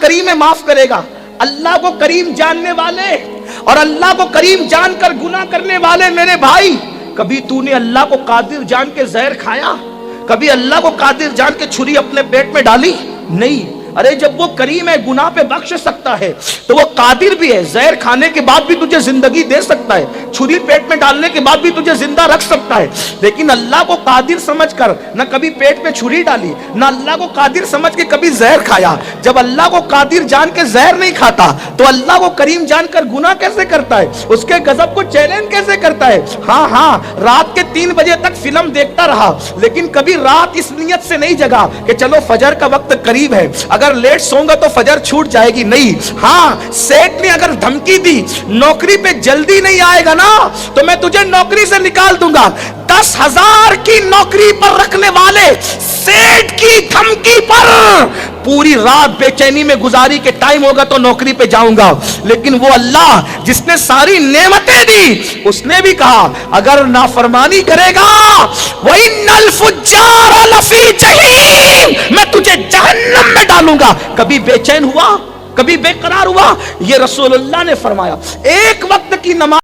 کریم ہے، معاف کرے گا۔ اللہ کو کریم جاننے والے اور اللہ کو کریم جان کر گناہ کرنے والے میرے بھائی، کبھی تو نے اللہ کو قادر جان کے زہر کھایا؟ کبھی اللہ کو قادر جان کے چھری اپنے پیٹ میں ڈالی؟ نہیں۔ ارے جب وہ کریم ہے، گناہ پہ بخش سکتا ہے، تو وہ قادر بھی ہے، زہر کھانے کے بعد بھی تجھے زندگی دے سکتا ہے، چھری پیٹ میں ڈالنے کے بعد بھی تجھے زندہ رکھ سکتا ہے۔ لیکن اللہ کو قادر سمجھ کر نہ کبھی پیٹ میں چھری ڈالی، نہ اللہ کو قادر سمجھ کے کبھی زہر کھایا۔ جب اللہ کو قادر جان کے زہر نہیں کھاتا تو اللہ کو کریم جان کر گناہ کیسے کرتا ہے؟ اس کے غضب کو چیلنج کیسے کرتا ہے؟ ہاں رات کے 3 بجے تک فلم دیکھتا رہا، لیکن کبھی رات اس نیت سے نہیں جگا کہ چلو فجر کا وقت قریب ہے، اگر لیٹ سوں گا تو فجر چھوٹ جائے گی۔ نہیں، ہاں سیٹ نے اگر دھمکی دی نوکری پہ جلدی نہیں آئے گا نا تو میں تجھے نوکری سے نکال دوں گا، 10,000 کی نوکری پر رکھنے والے سیٹ کی دھمکی پر پوری رات بے چینی میں گزاری کے ٹائم ہوگا تو نوکری پہ جاؤں گا۔ لیکن وہ اللہ جس نے ساری نعمتیں دی، اس نے بھی کہا اگر نافرمانی کرے گا وَإِنَّ الْفُجَّارَ لَفِي جَحِيمٍ، میں تجھے جہنم میں ڈالوں گا۔ کبھی بے چین ہوا؟ کبھی بے قرار ہوا؟ یہ رسول اللہ نے فرمایا۔ ایک وقت کی نماز